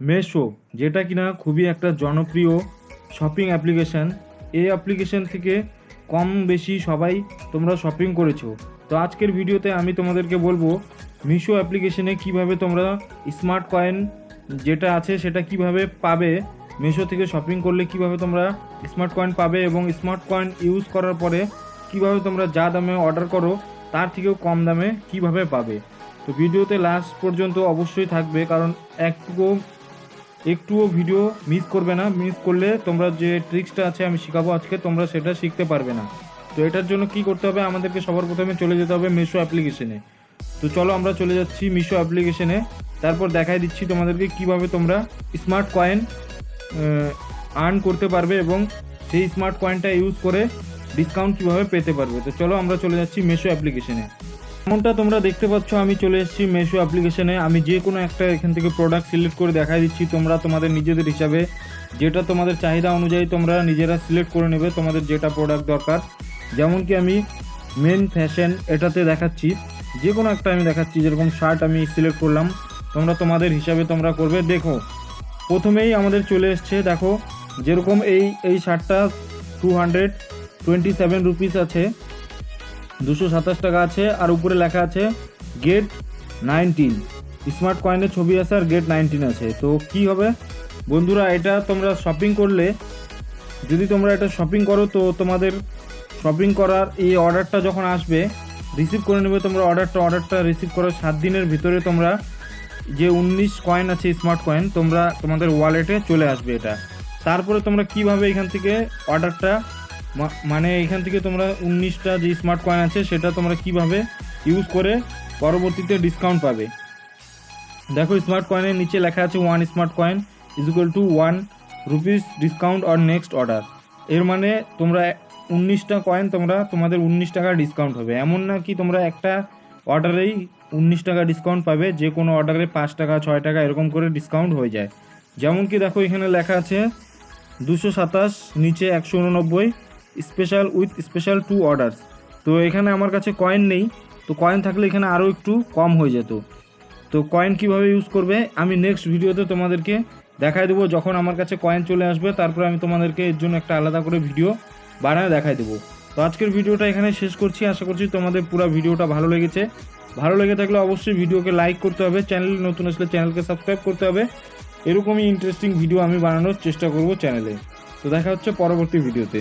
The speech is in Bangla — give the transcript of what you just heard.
মেশো, যেটা কিনা খুবই একটা জনপ্রিয় শপিং অ্যাপ্লিকেশান। এই অ্যাপ্লিকেশান থেকে কম বেশি সবাই তোমরা শপিং করেছো। তো আজকের ভিডিওতে আমি তোমাদেরকে বলবো মিশো অ্যাপ্লিকেশানে কিভাবে তোমরা স্মার্ট কয়েন যেটা আছে সেটা কিভাবে পাবে, মিশো থেকে শপিং করলে কিভাবে তোমরা স্মার্ট কয়েন পাবে এবং স্মার্ট কয়েন ইউজ করার পরে কিভাবে তোমরা যা দামে অর্ডার করো তার থেকেও কম দামে কিভাবে পাবে। তো ভিডিওতে লাস্ট পর্যন্ত অবশ্যই থাকবে, কারণ একটুও ভিডিও মিস করবে না। মিস করলে তোমরা যে ট্রিক্সটা আছে আমি শেখাবো আজকে, তোমরা সেটা শিখতে পারবে না। তো এটার জন্য কি করতে হবে, আমাদেরকে সবার প্রথমে চলে যেতে হবে মিশো অ্যাপ্লিকেশনে। তো চলো আমরা চলে যাচ্ছি মিশো অ্যাপ্লিকেশনে। তারপর দেখাই দিচ্ছি তোমাদেরকে কিভাবে তোমরা স্মার্ট কয়েন আর্ন করতে পারবে এবং সেই স্মার্ট কয়েনটা ইউজ করে ডিসকাউন্ট কীভাবে পেতে পারবে। তো চলো আমরা চলে যাচ্ছি মিশো অ্যাপ্লিকেশনে। যেমনটা তোমরা দেখতে পাচ্ছ আমি চলে এসেছি মিশো অ্যাপ্লিকেশনে। আমি যে কোনো একটা এখান থেকে প্রোডাক্ট সিলেক্ট করে দেখাই দিচ্ছি, তোমরা তোমাদের নিজেদের হিসাবে যেটা তোমাদের চাহিদা অনুযায়ী তোমরা নিজেরা সিলেক্ট করে নেবে তোমাদের যেটা প্রোডাক্ট দরকার। যেমন কি আমি মেন ফ্যাশন এটাতে দেখাচ্ছি, যে কোনো একটা আমি দেখাচ্ছি, যেরকম শার্ট আমি সিলেক্ট করলাম, তোমরা তোমাদের হিসাবে তোমরা করবে। দেখো প্রথমেই আমাদের চলে এসছে, দেখো যেরকম এই শার্টটা 227 রুপিস আছে, 227 টাকা আছে, আর উপরে লেখা আছে গেট 19, স্মার্ট কয়েনের ছবি আছে আর গেট 19 আছে। তো কি হবে বন্ধুরা, এটা তোমরা শপিং করলে, যদি তোমরা এটা শপিং করো তো তোমাদের শপিং করার এই অর্ডারটা যখন আসবে রিসিভ করে নেবে তোমরা অর্ডারটা রিসিভ করার 7 দিনের ভিতরে তোমরা যে 19 কয়েন আছে স্মার্ট কয়েন তোমরা তোমাদের ওয়ালেটে চলে আসবে এটা। তারপরে তোমরা কিভাবে এখান থেকে অর্ডারটা মানে এখান থেকে তোমরা 19টা যে স্মার্ট কয়েন আছে সেটা তোমরা কিভাবে ইউজ করে পরবর্তীতে ডিসকাউন্ট পাবে। দেখো স্মার্ট কয়েনের নিচে লেখা আছে 1 smart coin is equal to 1 rupees discount or next order. এর মানে তোমরা 19টা কয়েন তোমাদের 19 টাকা ডিসকাউন্ট হবে। এমন না কি তোমরা একটা অর্ডারেই 19 টাকা ডিসকাউন্ট পাবে, যে কোনো অর্ডারে 5 টাকা 6 টাকা এরকম করে ডিসকাউন্ট হয়ে যায়। যেমন কি দেখো এখানে লেখা আছে 227, নিচে 189, স্পেশাল উইথ স্পেশাল 2 অর্ডারস। তো এখানে আমার কাছে কয়েন নেই, তো কয়েন থাকলে এখানে আরও একটু কম হয়ে যেত। তো কয়েন কিভাবে ইউজ করবে আমি নেক্সট ভিডিওতে তোমাদেরকে দেখাই দেবো। যখন আমার কাছে কয়েন চলে আসবে তারপরে আমি তোমাদেরকে এর জন্য একটা আলাদা করে ভিডিও বানায় দেখাই দেবো। তো আজকের ভিডিওটা এখানে শেষ করছি। আশা করছি তোমাদের পুরো ভিডিওটা ভালো লেগেছে। ভালো লেগে থাকলে অবশ্যই ভিডিওকে লাইক করতে হবে, চ্যানেল নতুন আসলে চ্যানেলকে সাবস্ক্রাইব করতে হবে। এরকমই ইন্টারেস্টিং ভিডিও আমি বানানোর চেষ্টা করব চ্যানেলে। তো দেখা হচ্ছে পরবর্তী ভিডিওতে।